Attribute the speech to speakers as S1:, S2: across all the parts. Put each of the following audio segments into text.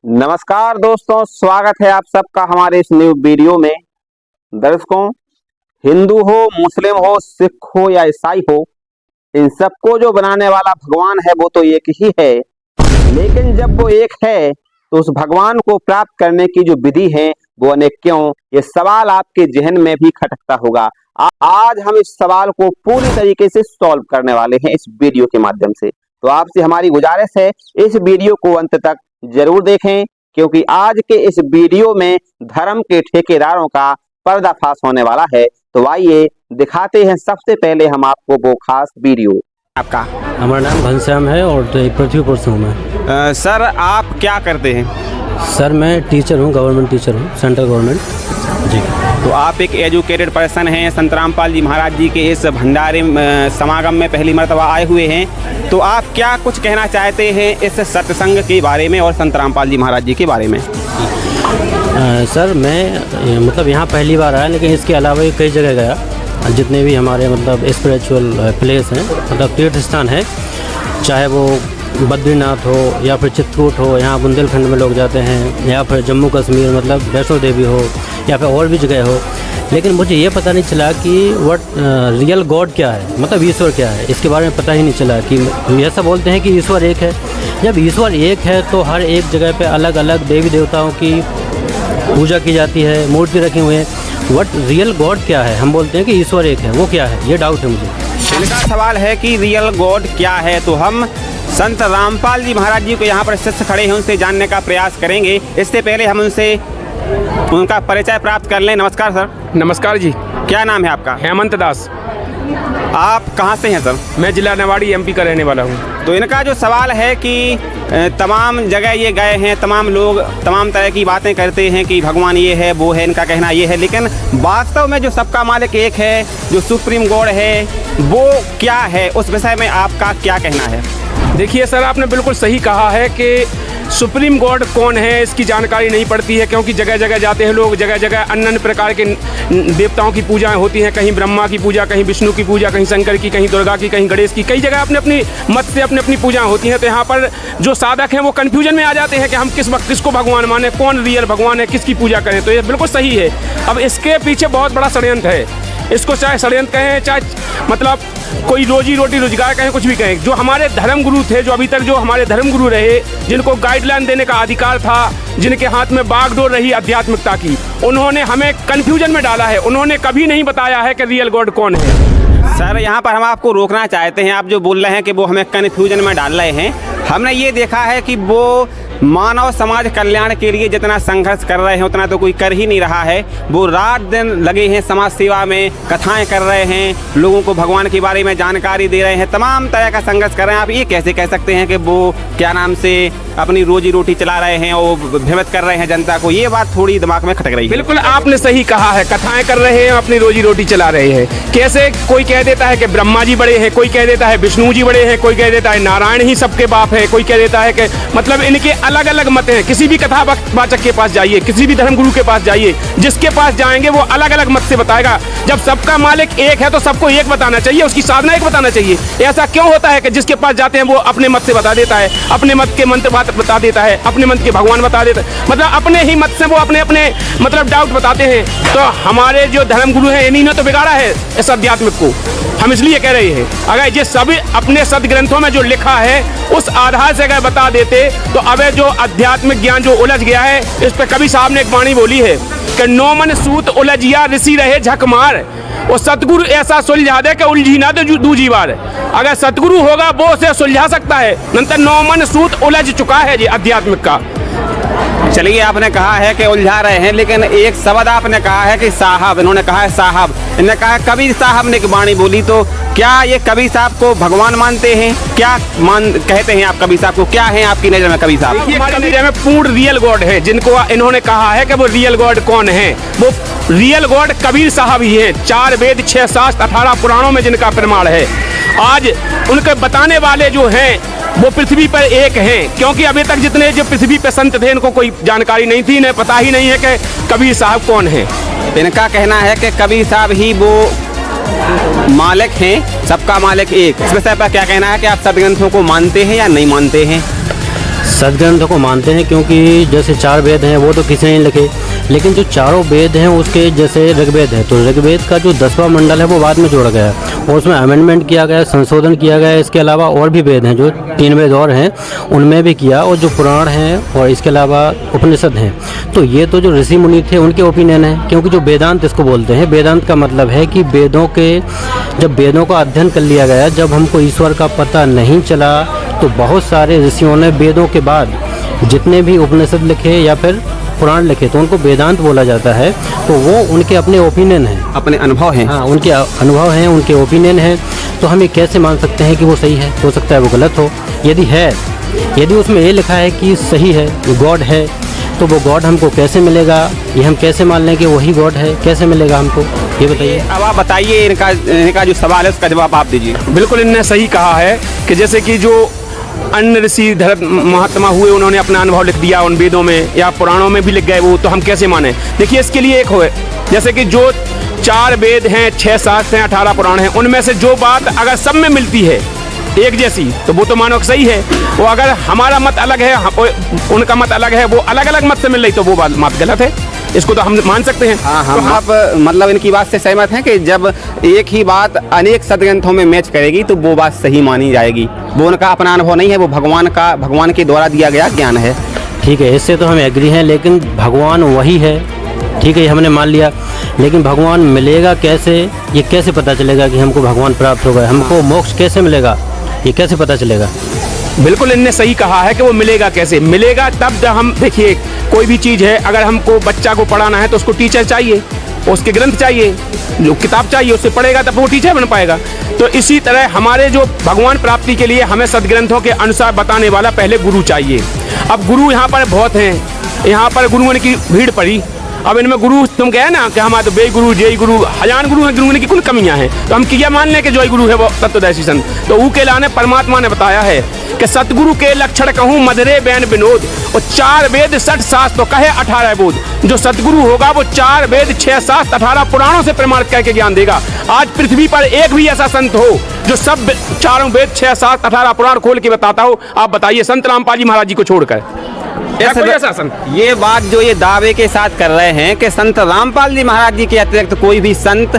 S1: नमस्कार दोस्तों, स्वागत है आप सबका हमारे इस न्यू वीडियो में। दर्शकों, हिंदू हो, मुस्लिम हो, सिख हो या ईसाई हो, इन सबको जो बनाने वाला भगवान है वो तो एक ही है। लेकिन जब वो एक है तो उस भगवान को प्राप्त करने की जो विधि है वो अनेक क्यों, ये सवाल आपके जहन में भी खटकता होगा। आज हम इस सवाल को पूरी तरीके से सॉल्व करने वाले हैं इस वीडियो के माध्यम से। तो आपसे हमारी गुजारिश है, इस वीडियो को अंत तक जरूर देखें, क्योंकि आज के इस वीडियो में धर्म के ठेकेदारों का पर्दाफाश होने वाला है। तो आइए दिखाते हैं सबसे पहले हम आपको वो खास वीडियो। आपका
S2: हमारा नाम घनश्याम है और पृथ्वीपुर से हूँ मैं।
S1: सर, आप क्या करते हैं?
S2: सर मैं टीचर हूँ, गवर्नमेंट टीचर हूँ, सेंट्रल गवर्नमेंट जी।
S1: तो आप एक एजुकेटेड पर्सन हैं, संत रामपाल जी महाराज जी के इस भंडारे समागम में पहली मर्तबा आए हुए हैं। तो आप क्या कुछ कहना चाहते हैं इस सत्संग के बारे में और संत रामपाल जी महाराज जी के बारे में?
S2: सर मैं मतलब यहाँ पहली बार आया, लेकिन इसके अलावा भी कई जगह गया। जितने भी हमारे मतलब स्पिरिचुअल प्लेस हैं, मतलब तीर्थ स्थान है, चाहे वो बद्रीनाथ हो या फिर चित्रकूट हो, यहाँ बुंदेलखंड में लोग जाते हैं, या फिर जम्मू कश्मीर मतलब वैष्णो देवी हो, या फिर और भी जगह हो। लेकिन मुझे ये पता नहीं चला कि रियल गॉड क्या है, मतलब ईश्वर क्या है, इसके बारे में पता ही नहीं चला। कि ऐसा बोलते हैं कि ईश्वर एक है। जब ईश्वर एक है तो हर एक जगह पे अलग अलग देवी देवताओं की पूजा की जाती है, मूर्ति रखी हुई है। रियल गॉड क्या है? हम बोलते हैं कि ईश्वर एक है, वो क्या है? ये डाउट है मुझे।
S1: इनका सवाल है कि रियल गॉड क्या है। तो हम संत रामपाल जी महाराज जी को यहाँ पर शिष्य खड़े हैं, उनसे जानने का प्रयास करेंगे। इससे पहले हम उनका परिचय प्राप्त कर लें। नमस्कार सर।
S3: नमस्कार जी।
S1: क्या नाम है आपका?
S3: हेमंत दास।
S1: आप कहाँ से हैं सर?
S3: मैं जिला निवाड़ी एमपी का रहने वाला हूँ।
S1: तो इनका जो सवाल है कि तमाम जगह ये गए हैं, तमाम लोग तमाम तरह की बातें करते हैं कि भगवान ये है वो है, इनका कहना ये है, लेकिन वास्तव में जो सबका मालिक एक है, जो सुप्रीम गॉड है, वो क्या है? उस विषय में आपका क्या कहना है?
S3: देखिए सर, आपने बिल्कुल सही कहा है कि सुप्रीम गॉड कौन है इसकी जानकारी नहीं पड़ती है, क्योंकि जगह जगह जाते हैं लोग, जगह जगह अन्य अन्य प्रकार के देवताओं की पूजाएं होती हैं। कहीं ब्रह्मा की पूजा, कहीं विष्णु की पूजा, कहीं शंकर की, कहीं दुर्गा की, कहीं गणेश की, कई जगह अपने अपनी मत से अपनी अपनी पूजाएं होती हैं। तो यहाँ पर जो साधक हैं वो कन्फ्यूजन में आ जाते हैं कि हम किसको भगवान माने, कौन रियल भगवान है, किसकी पूजा करें। तो ये बिल्कुल सही है। अब इसके पीछे बहुत बड़ा षड्यंत्र है। इसको चाहे षड्यंत्र कहें, चाहे मतलब कोई रोजी रोटी रोजगार कहें, कुछ भी कहें। जो हमारे धर्म गुरु थे, जो अभी तक जो हमारे धर्म गुरु रहे, जिनको गाइडलाइन देने का अधिकार था, जिनके हाथ में बागडोर रही आध्यात्मिकता की, उन्होंने हमें कंफ्यूजन में डाला है। उन्होंने कभी नहीं बताया है कि रियल गॉड कौन है।
S1: सर, यहाँ पर हम आपको रोकना चाहते हैं। आप जो बोल रहे हैं कि वो हमें कन्फ्यूजन में डाल रहे हैं, हमने ये देखा है कि वो मानव समाज कल्याण के लिए जितना संघर्ष कर रहे हैं उतना तो कोई कर ही नहीं रहा है। वो रात दिन लगे हैं समाज सेवा में, कथाएं कर रहे हैं, लोगों को भगवान के बारे में जानकारी दे रहे हैं, तमाम तरह का संघर्ष कर रहे हैं। आप ये कैसे कह सकते हैं कि वो क्या नाम से अपनी रोजी रोटी चला रहे हैं और भ्रमित कर रहे हैं जनता को? ये बात थोड़ी दिमाग में खटक रही है।
S3: बिल्कुल आपने सही कहा है, कथाएं कर रहे हैं, अपनी रोजी रोटी चला रहे हैं। कैसे? कोई कह देता है कि ब्रह्मा जी बड़े हैं, कोई कह देता है विष्णु जी बड़े हैं, कोई कह देता है नारायण ही सबके बाप है, कोई कह देता है कि मतलब इनके अलग अलग मत हैं। किसी भी कथावाचक के पास जाइए, किसी भी धर्मगुरु के पास जाइए, जिसके पास जाएंगे वो अलग अलग मत से बताएगा। जब सबका मालिक एक है तो सबको एक बताना चाहिए, उसकी साधना एक बताना चाहिए। ऐसा क्यों होता है कि जिसके पास जाते हैं वो अपने मत से बता देता है, अपने मत के मंत्र बता देता है, अपने मत के भगवान बता देता है, मतलब अपने ही मत से वो अपने अपने मतलब डाउट बताते हैं। तो हमारे जो धर्मगुरु हैं इन्हीं ने तो बिगाड़ा है इस अध्यात्मिक को। हम इसलिए कह रहे हैं, अगर ये सभी अपने सदग्रंथों में जो लिखा है उस आधार से अगर बता देते तो अब जो आध्यात्मिक ज्ञान जो उलझ गया है, इस पर कवि साहब ने एक वाणी बोली है कि नो मन सूत उलझिया ऋषि रहे झक मार, और सतगुरु ऐसा सुलझा दे कि उलझी ना तो दूजी बार। अगर सतगुरु होगा वो उसे सुलझा सकता है, नंतर नो मन सूत उलझ चुका है जी आध्यात्मिक का।
S1: चलिए, आपने कहा है कि उलझा रहे हैं, लेकिन एक शब्द आपने कहा है कि साहब, इन्होंने कहा है साहब, इन्होंने कहा कबीर साहब ने एक वाणी बोली। तो क्या ये कबीर साहब को भगवान मानते हैं? क्या कहते हैं आप कबीर साहब को? क्या है आपकी नजर में कबीर साहब?
S3: हमारी नजर में पूर्ण रियल गॉड है, जिनको इन्होंने कहा है कि वो रियल गॉड कौन है। वो रियल गॉड कबीर साहब ही है। 4 वेद 6 शास्त्र 18 पुराणों में जिनका प्रमाण है। आज उनके बताने वाले जो हैं वो पृथ्वी पर एक हैं, क्योंकि अभी तक जितने जो पृथ्वी पर संत थे इनको कोई जानकारी नहीं थी, इन्हें पता ही नहीं है कि कबीर साहब कौन है।
S1: इनका कहना है कि कबीर साहब ही वो मालिक हैं, सबका मालिक एक। इस विषय पर क्या कहना है कि आप सदग्रंथों को मानते हैं या नहीं मानते हैं?
S2: सदग्रंथों को मानते हैं, क्योंकि जैसे 4 वेद हैं वो तो किसी ने नहीं लिखे, लेकिन जो चारों वेद हैं उसके जैसे ऋग्वेद है, तो ऋग्वेद का जो 10वां मंडल है वो बाद में जोड़ा गया है और उसमें अमेंडमेंट किया गया है, संशोधन किया गया है। इसके अलावा और भी वेद हैं, जो 3 वेद और हैं उनमें भी किया, और जो पुराण हैं और इसके अलावा उपनिषद हैं। तो ये तो जो ऋषि मुनि थे उनके ओपिनियन है, क्योंकि जो वेदांत इसको बोलते हैं, वेदांत का मतलब है कि वेदों के, जब वेदों का अध्ययन कर लिया गया, जब हमको ईश्वर का पता नहीं चला, तो बहुत सारे ऋषियों ने वेदों के बाद जितने भी उपनिषद लिखे या फिर पुराण लिखे तो उनको वेदांत बोला जाता है। तो वो उनके अपने ओपिनियन हैं,
S1: अपने अनुभव हैं।
S2: हाँ, उनके अनुभव हैं, उनके ओपिनियन हैं। तो हम ये कैसे मान सकते हैं कि वो सही है? हो सकता है वो गलत हो। यदि उसमें ये लिखा है कि सही है, गॉड है, तो वो गॉड हमको कैसे मिलेगा? ये हम कैसे मान लें कि वही गॉड है? कैसे मिलेगा हमको, ये बताइए।
S1: अब आप बताइए, इनका जो सवाल है उसका जवाब आप दीजिए।
S3: बिल्कुल इनने सही कहा है कि जैसे कि जो अन्य ऋषि महात्मा हुए उन्होंने अपना अनुभव लिख दिया उन वेदों में या पुराणों में भी लिख गए, वो तो हम कैसे माने? देखिए इसके लिए एक हुए, जैसे कि जो 4 वेद हैं, 6 शास्त्र हैं, 18 पुराण हैं, उनमें से जो बात अगर सब में मिलती है एक जैसी, तो वो तो मानो सही है। वो अगर हमारा मत अलग है, उनका मत अलग है, वो अलग अलग मत से मिल रही, तो वो बात गलत है। इसको तो हम मान सकते हैं।
S1: हाँ, हम आप मतलब इनकी बात से सहमत हैं कि जब एक ही बात अनेक सदग्रंथों में मैच करेगी तो वो बात सही मानी जाएगी। वो उनका अपना अनुभव नहीं है, वो भगवान के द्वारा दिया गया ज्ञान है।
S2: ठीक है, इससे तो हम एग्री हैं, लेकिन भगवान वही है, ठीक है, ये हमने मान लिया, लेकिन भगवान मिलेगा कैसे? ये कैसे पता चलेगा कि हमको भगवान प्राप्त होगा? हमको मोक्ष कैसे मिलेगा, ये कैसे पता चलेगा?
S3: बिल्कुल इनने सही कहा है कि वो मिलेगा कैसे। मिलेगा तब जब हम, देखिए कोई भी चीज़ है, अगर हमको बच्चा को पढ़ाना है तो उसको टीचर चाहिए, उसके ग्रंथ चाहिए, जो किताब चाहिए, उससे पढ़ेगा तब वो टीचर बन पाएगा। तो इसी तरह हमारे जो भगवान प्राप्ति के लिए हमें सदग्रंथों के अनुसार बताने वाला पहले गुरु चाहिए। अब गुरु यहाँ पर बहुत हैं, यहाँ पर गुरुओं की भीड़ पड़ी। अब इनमें गुरु तुम कहे ना कि हमारे तो बे गुरु, जय गुरु, हजार गुरु हैं, गुरु की कुल कमियां हैं, तो हम क्या मान लें कि जय गुरु है वो तत्वदर्शी संत? तो ऊ के लाने परमात्मा ने बताया है कि सतगुरु के लक्षण कहूँ मधुरे बैन विनोद, और 4 वेद 60 शास्त्र तो कहे 18 बोध। जो सतगुरु होगा वो 4 वेद 6 शास्त्र 18 पुराणों से प्रमाणित करके ज्ञान देगा। आज पृथ्वी पर एक भी ऐसा संत हो जो सब 4 वेद 6 शास्त्र 18 पुराण खोल के बताता हो? आप बताइए, संत रामपाल जी महाराज जी को छोड़कर ऐसा संत।
S1: ये बात जो ये दावे के साथ कर रहे हैं कि संत रामपाल जी महाराज जी के अतिरिक्त कोई भी संत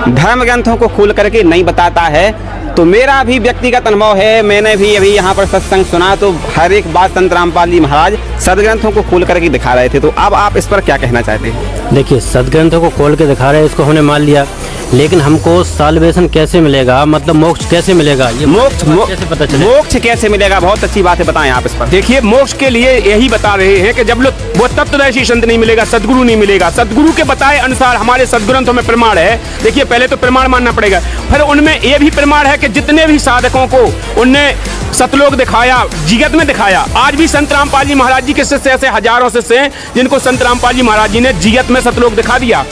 S1: धर्म ग्रंथों को खोल करके नहीं बताता है, तो मेरा भी व्यक्तिगत अनुभव है, मैंने भी अभी यहाँ पर सत्संग सुना, तो हर एक बात संत रामपाल जी महाराज सदग्रंथों को खोल करके दिखा रहे थे। तो अब आप इस पर क्या कहना चाहते हैं?
S2: देखिए, सदग्रंथों को खोल के दिखा रहे हैं, इसको हमने मान लिया, लेकिन हमको साल्वेशन कैसे मिलेगा, मतलब मोक्ष कैसे मिलेगा? ये
S1: मोक्ष
S2: कैसे पता चलेगा?
S1: मोक्ष कैसे मिलेगा? बहुत अच्छी बात है, बताएं आप इस पर।
S3: देखिए, मोक्ष के लिए यही बता रहे हैं कि जब लोग वो तत्वदर्शी संत नहीं मिलेगा, सदगुरु नहीं मिलेगा, सदगुरु के बताए अनुसार हमारे सदग्रंथों में प्रमाण है। देखिए, पहले तो प्रमाण मानना पड़ेगा, फिर उनमें ये भी प्रमाण है कि जितने भी साधकों को उनने सतलोक दिखाया, जगत में दिखाया। आज भी संत रामपाल जी महाराज जी के शिष्य ऐसे हजारों शिष्य हैं जिनको संत रामपाल जी महाराज जी ने जगत में सतलोक दिखा दिया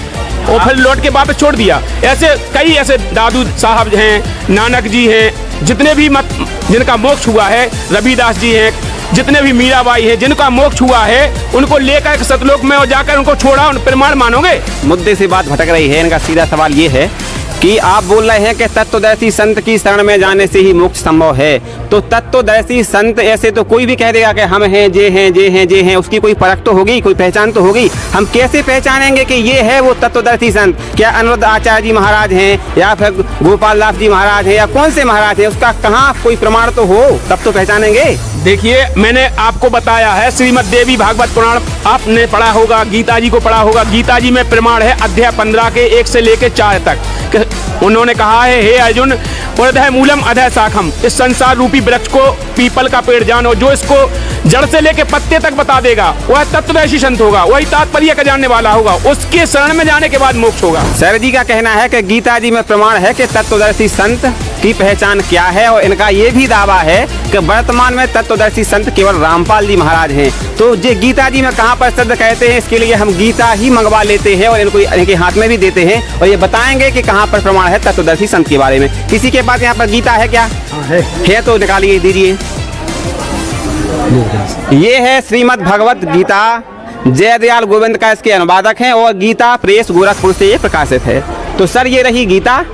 S3: और फिर लौट के वापस छोड़ दिया। ऐसे कई ऐसे दादू साहब हैं, नानक जी हैं, जितने भी जिनका मोक्ष हुआ है, रविदास जी हैं, जितने भी मीराबाई हैं, जिनका मोक्ष हुआ है, उनको लेकर एक सतलोक में और जाकर उनको छोड़ा, उन प्रमाण मानोगे?
S1: मुद्दे से बात भटक रही है। इनका सीधा सवाल ये है कि आप बोल रहे हैं कि तत्वदर्शी संत की शरण में जाने से ही मोक्ष संभव है, तो तत्वदर्शी संत ऐसे तो कोई भी कह देगा कि हम हैं, जे हैं, जे हैं, जे हैं, उसकी कोई परख तो होगी, कोई पहचान तो होगी। हम कैसे पहचानेंगे कि ये है वो तत्वदर्शी संत? क्या अनुरुद्ध आचार्य जी महाराज हैं या फिर गोपाल दास जी महाराज हैं या कौन से महाराज हैं? उसका कहाँ कोई प्रमाण तो हो, तब तो पहचानेंगे।
S3: देखिए, मैंने आपको बताया है, श्रीमद देवी भागवत पुराण आपने पढ़ा होगा, गीता जी को पढ़ा होगा। गीता जी में प्रमाण है अध्याय 15 के 1 से लेकर 4 तक। उन्होंने कहा है, हे अर्जुन, उर्ध्व मूलम अधः शाखम, इस संसार रूपी वृक्ष को पीपल का पेड़ जानो, जो इसको जड़ से लेके पत्ते तक बता देगा वह तत्वदर्शी संत होगा, वही तात्पर्य का जानने वाला होगा, उसके शरण में जाने के बाद मोक्ष होगा।
S1: सर जी का कहना है कि गीता जी में प्रमाण है कि तत्वदर्शी संत की पहचान क्या है, और इनका ये भी दावा है कि वर्तमान में तत्वदर्शी संत केवल रामपाल जी महाराज हैं। तो ये गीता जी में कहाँ पर शब्द कहते हैं, इसके लिए हम गीता ही मंगवा लेते हैं और इनको इनके हाथ में भी देते हैं और ये बताएंगे कि कहाँ पर प्रमाण है तत्वदर्शी संत के बारे में। किसी के पास यहाँ पर गीता है क्या? है तो निकालिए, दीजिए। ये है श्रीमद् भगवत गीता, जयदयाल गोविंद का इसके अनुवादक हैं और गीता प्रेस गोरखपुर से ये प्रकाशित है। तो सर, ये रही गीता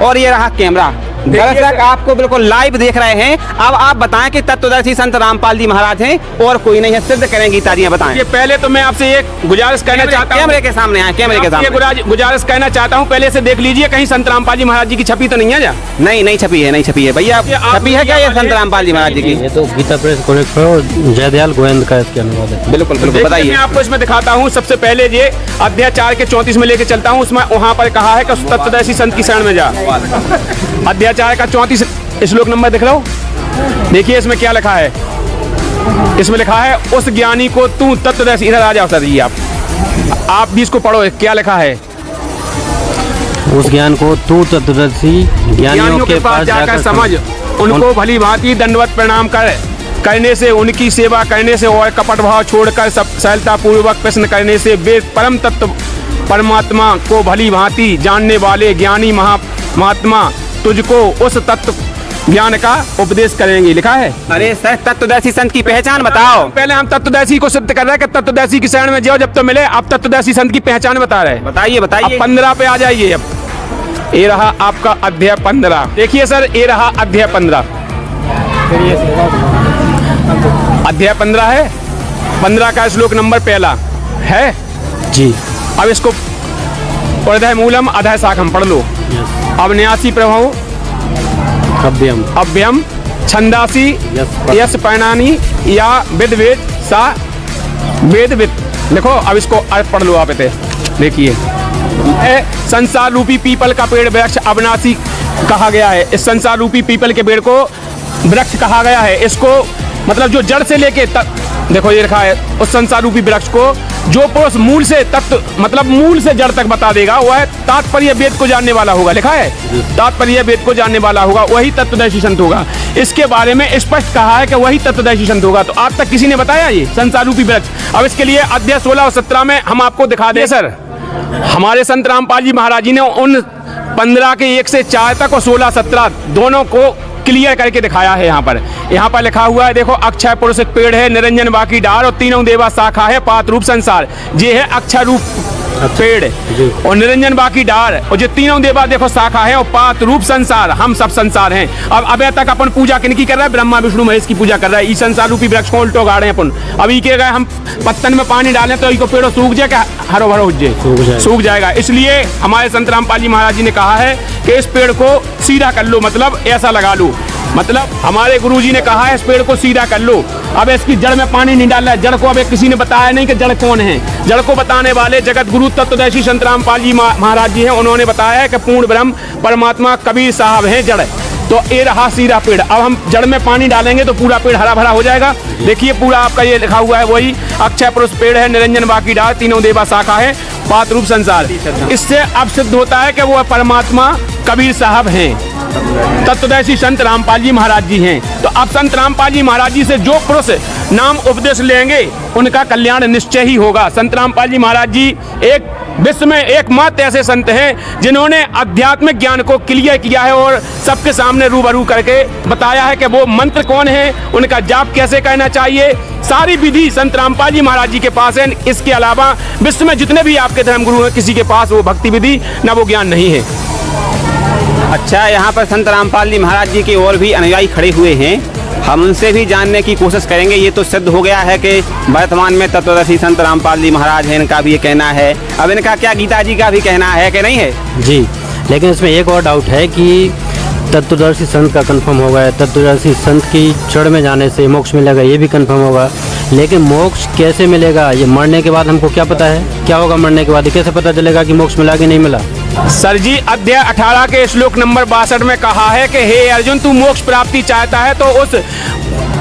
S1: और ये रहा कैमरा। दर्शक आपको बिल्कुल लाइव देख रहे हैं। अब आप बताएं कि तत्वदर्शी संत रामपाल जी महाराज हैं और कोई नहीं है, सिद्ध करें गीता जी, बताएं।
S3: ये पहले तो मैं आपसे एक गुजारिश कहना चाहता हूँ,
S1: कैमरे के सामने आए, कैमरे के सामने
S3: गुजारिश कहना चाहता हूँ, पहले से देख लीजिए कहीं संत रामपाल जी महाराज जी की छवि तो नहीं है जा?
S1: नहीं छपी है, नहीं छपी है भैया। छपी है क्या ये संत रामपाल जी महाराज जी की?
S2: ये तो गीता प्रेस कॉलेज और जयदयाल गोविंद का इसके अनुवाद है।
S1: बिल्कुल बिल्कुल,
S3: मैं
S1: बताइए।
S3: आपको इसमें दिखाता हूँ। सबसे पहले ये अध्याय 4 के 34 में लेके चलता हूँ। उसमें वहाँ पर कहा है कि उस तत्वदर्शी संत की शरण में जा। अध्याय 4 का 34 श्लोक नंबर दिख रहा हो? देखिए इसमें क्या लिखा है। इसमें लिखा है उस ज्ञानी को तू तत्वदर्शी, इधर आ जाओ सर जी, आप भी इसको पढ़ो, क्या लिखा है।
S2: उस ज्ञान को तू तत्वदर्शी ज्ञानियों के पास जाकर समझ,
S3: उनको भली भांति दंडवत प्रणाम करने से, उनकी सेवा करने से और कपट भाव छोड़कर सब सरलता पूर्वक प्रश्न करने से वे परम तत्व परमात्मा को भली भांति जानने वाले ज्ञानी महात्मा तुझको उस तत्व ज्ञान का उपदेश करेंगे, लिखा है।
S1: अरे सर, तत्वदर्शी संत की पहचान बताओ।
S3: पहले हम तत्वदर्शी को सिद्ध कर रहे हैं कि तत्वदर्शी की शरण में जाओ जब तो मिले। आप तत्वदर्शी संत की पहचान बता रहे हैं,
S1: बताइए बताइए।
S3: 15 पे आ जाइए। अब ये रहा आपका अध्याय 15। देखिए सर, ये रहा अध्याय 15। अध्याय 15 है। 15 का श्लोक नंबर पहला है
S2: जी।
S3: अब इसको अध्याय मूलम अध्याय शाखम पढ़ लो। अब न्यासी प्रभु अभ्यम छंदासी यश पैनानी या विद वेद सा वेद विद। देखो अब इसको अर्थ पढ़ लो आप। इते देखिए, संसार रूपी पीपल का पेड़ वृक्ष अविनाशी कहा गया है। इस संसार रूपी पीपल के पेड़ को वृक्ष कहा गया है। इसको मतलब जो जड़ से लेके देखो ये लिखा है, उस संसार रूपी वृक्ष को जो पुरुष मूल से तत्व मतलब मूल से जड़ तक बता देगा वह तात्पर्य वेद को जानने वाला होगा। लिखा है तात्पर्य वेद को जानने वाला होगा, वही तत्वदर्शी संत होगा। इसके बारे में स्पष्ट कहा है कि वही तत्वदर्शी संत होगा। तो आज तक किसी ने बताया ये संसार रूपी वृक्ष? अब इसके लिए अध्याय 16 और 17 में हम आपको दिखा दें। सर, हमारे संत रामपाल जी महाराज जी ने उन 15 के 1 से 4 तक और 16 17 दोनों को क्लियर करके दिखाया है। यहाँ पर लिखा हुआ है, देखो, अक्षय पुरुष एक पेड़ है, निरंजन बाकी डाल और तीनों देवा शाखा है, पात रूप संसार। ये है अक्षय रूप पेड़ और निरंजन बाकी डाल और जो तीनों देवा देखो शाखा है और पात रूप संसार, हम सब संसार हैं। अब अबे तक अपन पूजा किनकी कर रहा है? ब्रह्मा विष्णु महेश की पूजा कर रहा है। इस संसार रूपी वृक्ष को उल्टो गाड़े अपन। अभी के गए हम पत्तन में पानी डालें तो इसको पेड़ों सूख जाए, हरो भरो सूख जाएगा। इसलिए हमारे संत रामपाल जी महाराज जी ने कहा है कि इस पेड़ को सीधा कर लो, मतलब ऐसा लगा लो। मतलब हमारे गुरुजी ने कहा है इस पेड़ को सीधा कर लो। अब इसकी जड़ में पानी नहीं डालना है। जड़ को अब किसी ने बताया नहीं कि जड़ कौन है। जड़ को बताने वाले जगत गुरु तत्वदर्शी संत रामपाल जी महाराज जी हैं। उन्होंने बताया है कि पूर्ण ब्रह्म परमात्मा कबीर साहब हैं जड़। तो ये रहा सीधा पेड़। अब हम जड़ में पानी डालेंगे तो पूरा पेड़ हरा भरा हो जाएगा। देखिए पूरा आपका ये लिखा हुआ है, वही अक्षय पुरुष पेड़ है, निरंजन बाकी डाल, तीनों देवा शाखा है, पात रूप संसार। इससे अब सिद्ध होता है कि वो परमात्मा कबीर साहब हैं, तत्वदर्शी संत रामपाल जी महाराज जी हैं। तो अब संत रामपाल जी महाराज जी से जो पुरुष नाम उपदेश लेंगे उनका कल्याण निश्चय ही होगा। संत रामपाल जी महाराज जी एक विश्व में एकमात्र ऐसे संत हैं जिन्होंने आध्यात्मिक ज्ञान को क्लियर किया है और सबके सामने रूबरू करके बताया है कि वो मंत्र कौन है, उनका जाप कैसे करना चाहिए। सारी विधि संत रामपाल जी महाराज जी के पास है। इसके अलावा विश्व में जितने भी आपके धर्मगुरु हैं किसी के पास वो भक्ति विधि न वो ज्ञान नहीं है।
S1: अच्छा, यहाँ पर संत रामपाल जी महाराज जी के और भी अनुयायी खड़े हुए हैं, हम उनसे भी जानने की कोशिश करेंगे। ये तो सिद्ध हो गया है कि वर्तमान में तत्वदर्शी संत रामपाल जी महाराज हैं, इनका भी ये कहना है। अब इनका क्या गीता जी का भी कहना है कि नहीं है?
S2: जी, लेकिन इसमें एक और डाउट है कि तत्वदर्शी संत का कंफर्म होगा, तत्वदर्शी संत की चरण में जाने से मोक्ष मिलेगा, ये भी कंफर्म होगा। लेकिन मोक्ष कैसे मिलेगा? ये मरने के बाद हमको क्या पता है क्या होगा मरने के बाद? कैसे पता चलेगा कि मोक्ष मिला कि नहीं मिला?
S3: सर जी, अध्याय 18 के श्लोक नंबर 62 में कहा है कि हे अर्जुन, तू मोक्ष प्राप्ति चाहता है तो उस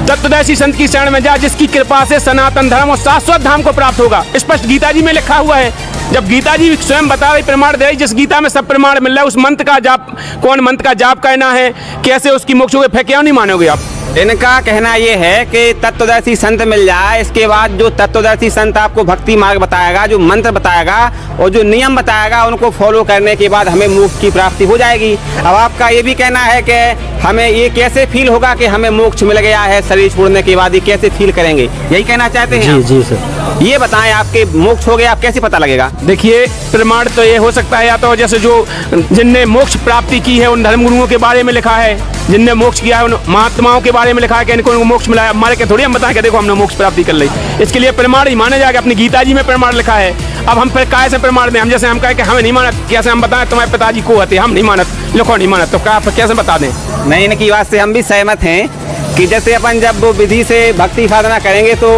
S3: तत्वदर्शी संत की शरण में जा जिसकी कृपा से सनातन धर्म और शाश्वत धाम को प्राप्त होगा। स्पष्ट गीता जी में लिखा हुआ है। जब गीता जी स्वयं बता रही, प्रमाण दे रही, जिस गीता में सब प्रमाण मिल रहा है, उस मंत्र का जाप, कौन मंत्र का जाप करना है, कैसे उसकी मोक्ष होगा, फिर क्यों नहीं मानोगे आप?
S1: इनका कहना ये है कि तत्वदर्शी संत मिल जाए, इसके बाद जो तत्वदर्शी संत आपको भक्ति मार्ग बताएगा, जो मंत्र बताएगा और जो नियम बताएगा, उनको फॉलो करने के बाद हमें मोक्ष की प्राप्ति हो जाएगी। अब आपका ये भी कहना है कि हमें ये कैसे फील होगा कि हमें मोक्ष मिल गया है, शरीर छोड़ने के बाद ये कैसे फील करेंगे, यही कहना चाहते हैं
S2: जी
S1: आप?
S2: जी सर।
S1: ये बताएं, आपके मोक्ष हो गया, आप कैसे पता लगेगा?
S3: देखिए, प्रमाण तो ये हो सकता है या तो जैसे जो जिनने मोक्ष प्राप्ति की है उन धर्मगुरुओं के बारे में लिखा है, जिनने मोक्ष किया है उन महात्माओं के बारे में लिखा है कि इनको मोक्ष मिला है। हमारे के थोड़ी हम बताएं कि देखो हमने मोक्ष प्राप्ति कर ली। इसके लिए प्रमाण ही माना जाएगा। अपनी गीता जी में प्रमाण लिखा है। अब हम फिर काय से प्रमाण दें? हम जैसे हम कहें कि हमें नहीं मानत, कैसे हम बताएं तुम्हारे पिताजी को होते, हम नहीं मानत, लिखो नहीं मानत, तो क्या कैसे बता दें?
S1: नहीं, इनकी बात से हम भी सहमत हैं कि जैसे अपन जब विधि से भक्ति साधना करेंगे तो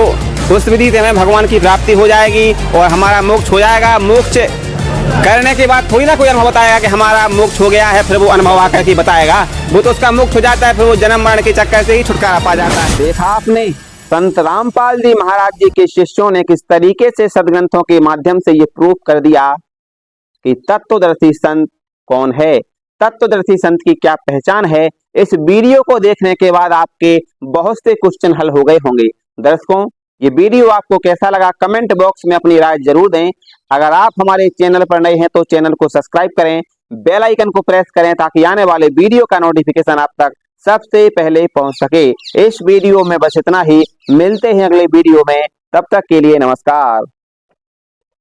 S1: उस विधि से हमें भगवान की प्राप्ति हो जाएगी और हमारा मोक्ष हो जाएगा। मोक्ष करने के बाद थोड़ी ना कोई अनुभव बताएगा कि हमारा मोक्ष हो गया है, फिर वो अनुभव आकर के बताएगा। वो तो उसका मोक्ष हो जाता है, फिर वो जन्म मरण के चक्कर से ही छुटकारा पा जाता है। देखा आपने, संत रामपाल जी महाराज जी के शिष्यों ने किस तरीके से सदग्रंथों के माध्यम से ये प्रूफ कर दिया कि तत्वदर्शी संत कौन है, तत्वदर्शी संत की क्या पहचान है। इस वीडियो को देखने के बाद आपके बहुत से क्वेश्चन हल हो गए होंगे। दर्शकों, ये वीडियो आपको कैसा लगा कमेंट बॉक्स में अपनी राय जरूर दें। अगर आप हमारे चैनल पर नए हैं तो चैनल को सब्सक्राइब करें, बेल आइकन को प्रेस करें ताकि आने वाले वीडियो का नोटिफिकेशन आप तक सबसे पहले पहुंच सके। इस वीडियो में बस इतना ही, मिलते हैं अगले वीडियो में, तब तक के लिए नमस्कार।